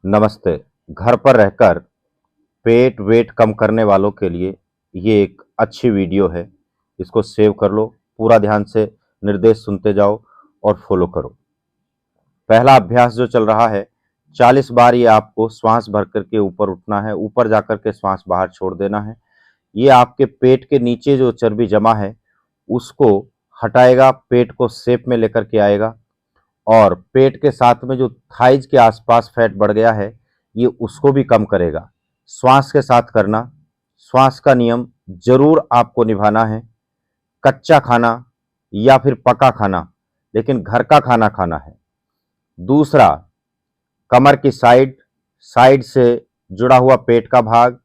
नमस्ते। घर पर रहकर पेट वेट कम करने वालों के लिए ये एक अच्छी वीडियो है। इसको सेव कर लो, पूरा ध्यान से निर्देश सुनते जाओ और फॉलो करो। पहला अभ्यास जो चल रहा है, 40 बार ये आपको श्वास भर करके ऊपर उठना है, ऊपर जाकर के श्वास बाहर छोड़ देना है। ये आपके पेट के नीचे जो चर्बी जमा है उसको हटाएगा, पेट को शेप में लेकर के आएगा और पेट के साथ में जो थाइज के आसपास फैट बढ़ गया है ये उसको भी कम करेगा। श्वास के साथ करना। श्वास का नियम जरूर आपको निभाना है। कच्चा खाना या फिर पका खाना, लेकिन घर का खाना खाना है। दूसरा, कमर की साइड, साइड से जुड़ा हुआ पेट का भाग,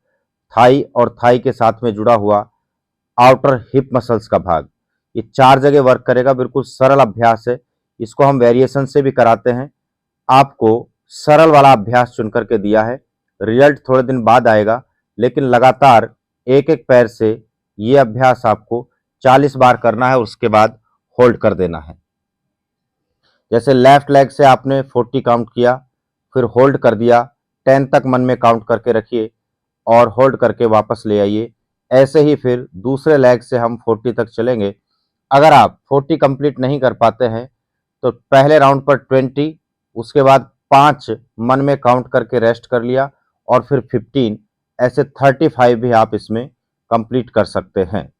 थाई और थाई के साथ में जुड़ा हुआ आउटर हिप मसल्स का भाग, ये 4 जगह वर्क करेगा। बिल्कुल सरल अभ्यास है। इसको हम वेरिएशन से भी कराते हैं। आपको सरल वाला अभ्यास चुन करके दिया है। रिजल्ट थोड़े दिन बाद आएगा, लेकिन लगातार एक एक पैर से ये अभ्यास आपको 40 बार करना है, उसके बाद होल्ड कर देना है। जैसे लेफ्ट लेग से आपने 40 काउंट किया, फिर होल्ड कर दिया, 10 तक मन में काउंट करके रखिए और होल्ड करके वापस ले आइए। ऐसे ही फिर दूसरे लेग से हम 40 तक चलेंगे। अगर आप 40 कंप्लीट नहीं कर पाते हैं तो पहले राउंड पर 20, उसके बाद 5 मन में काउंट करके रेस्ट कर लिया और फिर 15, ऐसे 35 भी आप इसमें कंप्लीट कर सकते हैं।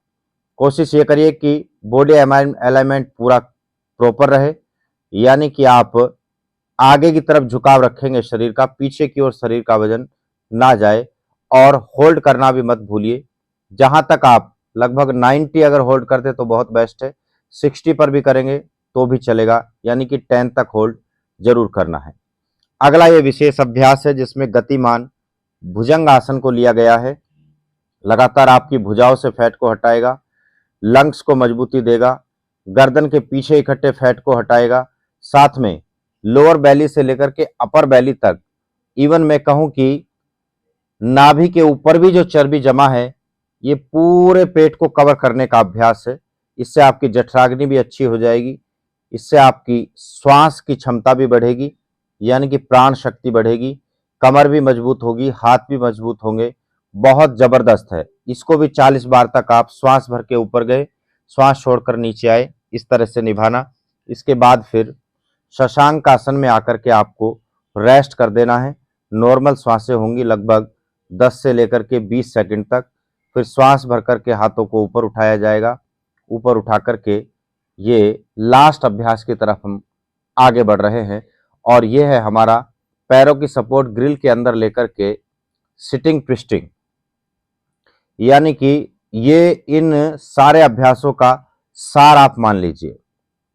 कोशिश ये करिए कि बॉडी अलाइनमेंट पूरा प्रॉपर रहे, यानी कि आप आगे की तरफ झुकाव रखेंगे शरीर का, पीछे की ओर शरीर का वजन ना जाए। और होल्ड करना भी मत भूलिए। जहां तक आप लगभग 90 अगर होल्ड करते तो बहुत बेस्ट है, 60 पर भी करेंगे तो भी चलेगा, यानी कि 10 तक होल्ड जरूर करना है। अगला ये विशेष अभ्यास है जिसमें गतिमान भुजंग आसन को लिया गया है। लगातार आपकी भुजाओं से फैट को हटाएगा, लंग्स को मजबूती देगा, गर्दन के पीछे इकट्ठे फैट को हटाएगा, साथ में लोअर बैली से लेकर के अपर बैली तक, इवन मैं कहूं कि नाभि के ऊपर भी जो चर्बी जमा है ये पूरे पेट को कवर करने का अभ्यास है। इससे आपकी जठराग्नि भी अच्छी हो जाएगी, इससे आपकी श्वास की क्षमता भी बढ़ेगी, यानी कि प्राण शक्ति बढ़ेगी, कमर भी मजबूत होगी, हाथ भी मजबूत होंगे। बहुत जबरदस्त है। इसको भी 40 बार तक आप श्वास भर के ऊपर गए, श्वास छोड़कर नीचे आए, इस तरह से निभाना। इसके बाद फिर शशांक आसन में आकर के आपको रेस्ट कर देना है। नॉर्मल श्वासें होंगी लगभग 10 से लेकर के 20 सेकंड तक। फिर श्वास भर करके हाथों को ऊपर उठाया जाएगा। ऊपर उठा करके ये लास्ट अभ्यास की तरफ हम आगे बढ़ रहे हैं और ये है हमारा पैरों की सपोर्ट ग्रिल के अंदर लेकर के सिटिंग ट्विस्टिंग, यानी कि ये इन सारे अभ्यासों का सार आप मान लीजिए।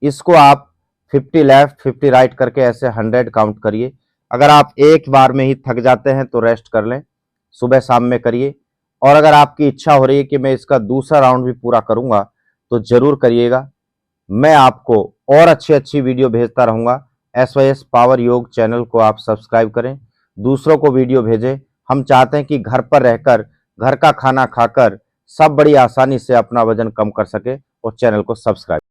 इसको आप 50 लेफ्ट 50 राइट करके ऐसे 100 काउंट करिए। अगर आप एक बार में ही थक जाते हैं तो रेस्ट कर लें, सुबह शाम में करिए। और अगर आपकी इच्छा हो रही है कि मैं इसका दूसरा राउंड भी पूरा करूंगा तो जरूर करिएगा। मैं आपको और अच्छी अच्छी वीडियो भेजता रहूंगा। SYS पावर योग चैनल को आप सब्सक्राइब करें, दूसरों को वीडियो भेजें। हम चाहते हैं कि घर पर रहकर घर का खाना खाकर सब बड़ी आसानी से अपना वजन कम कर सके, और चैनल को सब्सक्राइब